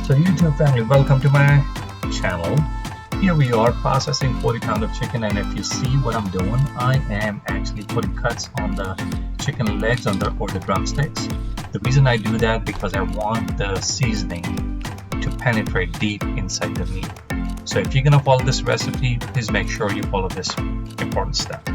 So YouTube family, welcome to my channel. Here we are processing 40 pounds of chicken, and if you see what I'm doing, I am actually putting cuts on the chicken legs or the drumsticks. The reason I do that because I want the seasoning to penetrate deep inside the meat. So if you're gonna follow this recipe, please make sure you follow this important step.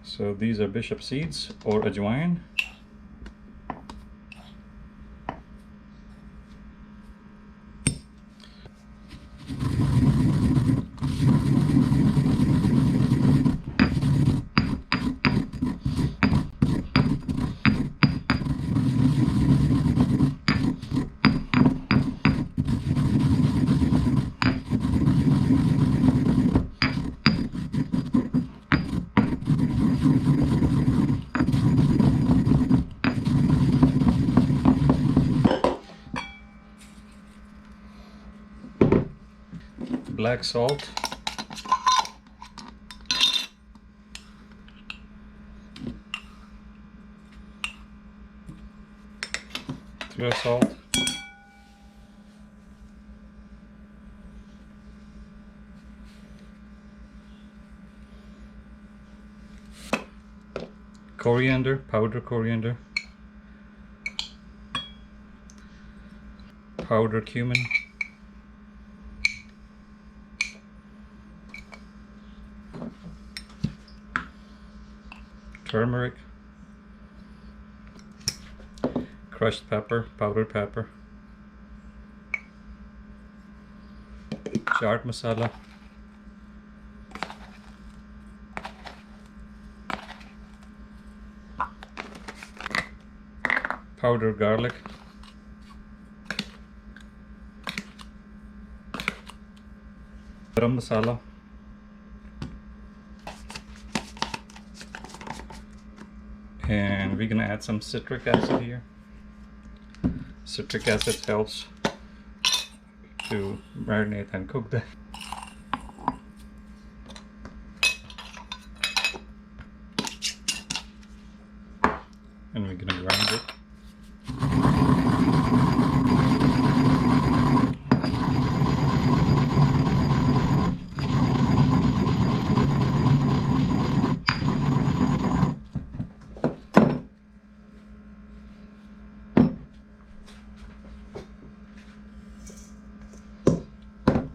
So these are bishop seeds or ajwain. Black salt, clear salt, coriander, powdered coriander, powdered cumin, turmeric, crushed pepper, powdered pepper, chaat masala, powdered garlic, garam masala, and we're gonna add some citric acid here. Citric acid helps to marinate and cook that. And we're gonna grind it.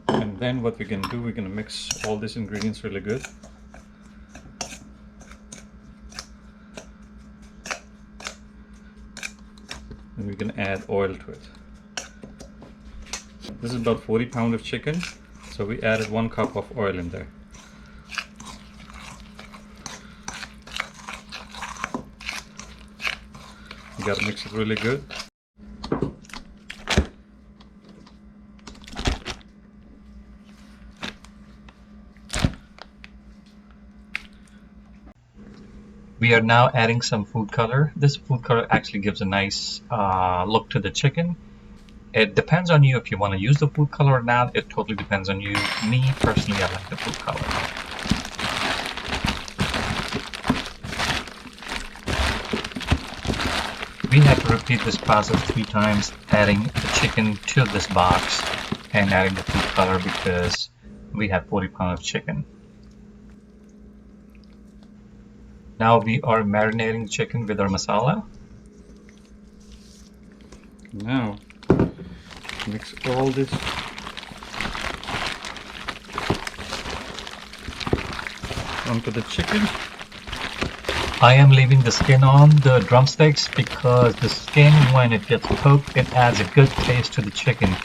And then what we're gonna do, we're gonna mix all these ingredients really good. And we're gonna add oil to it. This is about 40 pounds of chicken, so we added 1 cup of oil in there. You gotta mix it really good. We are now adding some food color. This food color actually gives a nice look to the chicken. It depends on you if you want to use the food color or not. It totally depends on you. Me, personally, I like the food color. We have to repeat this process 3 times, adding the chicken to this box and adding the food color because we have 40 pounds of chicken. Now we are marinating the chicken with our masala. Now mix all this onto the chicken. I am leaving the skin on the drumsticks because the skin, when it gets cooked, it adds a good taste to the chicken.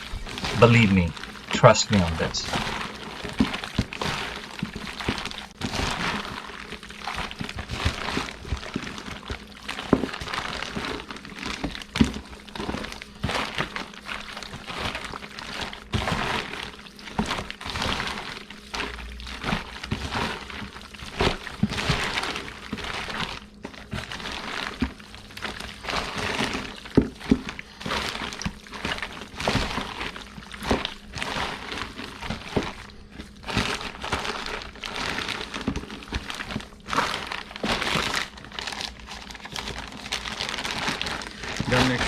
Believe me, trust me on this.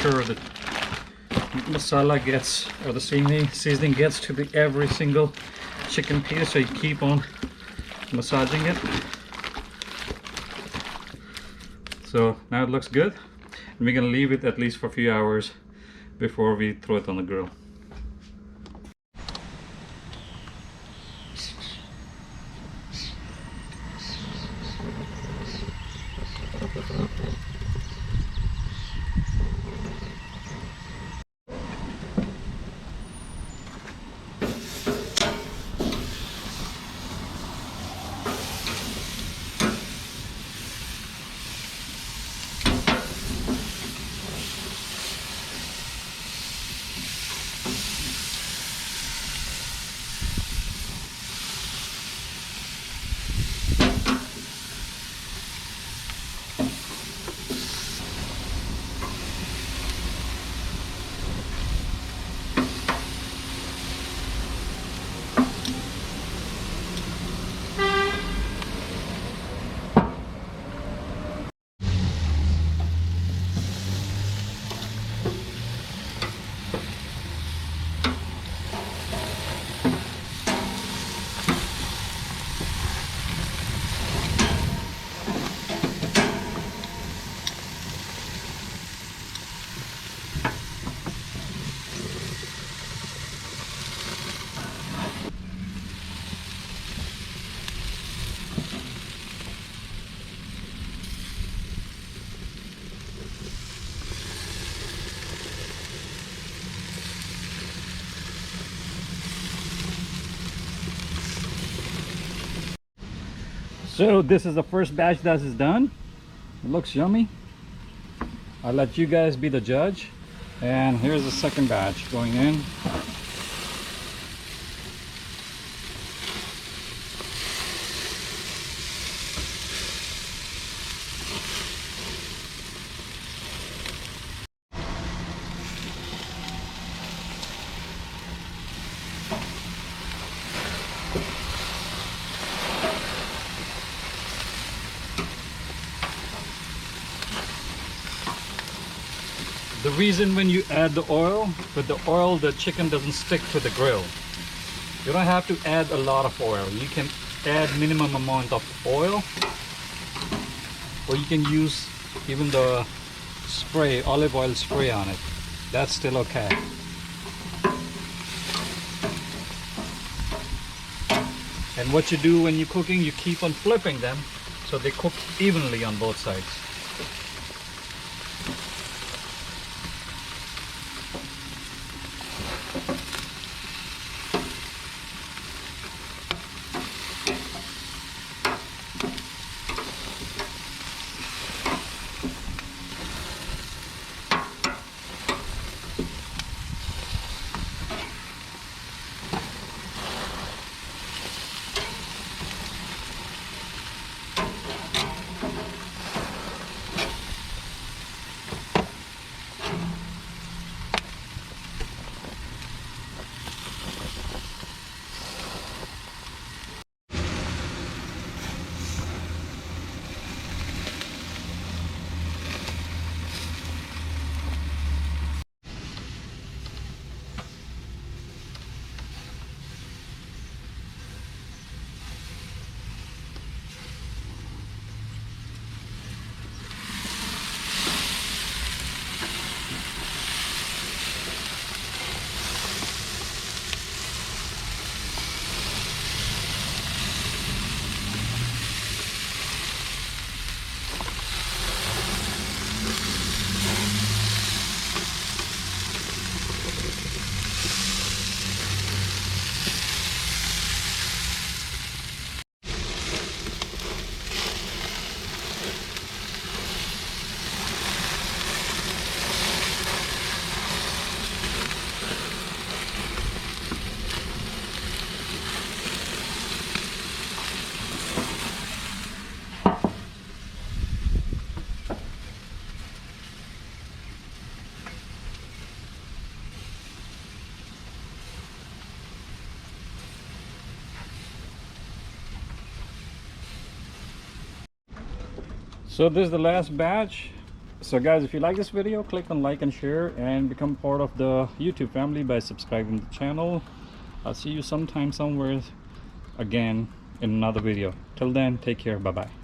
sure that masala gets, or the seasoning gets to every single chicken piece, so you keep on massaging it. So now it looks good, and we're gonna leave it at least for a few hours before we throw it on the grill. So this is the first batch that is done. It looks yummy. I'll let you guys be the judge. And here's the second batch going in. The reason when you add the oil, with the oil the chicken doesn't stick to the grill. You don't have to add a lot of oil. You can add minimum amount of oil, or you can use even the spray, olive oil spray on it. That's still okay. And what you do when you're cooking, you keep on flipping them so they cook evenly on both sides. So this is the last batch. So guys, if you like this video, click on like and share and become part of the YouTube family by subscribing to the channel. I'll see you sometime somewhere again in another video. Till then, take care. Bye bye.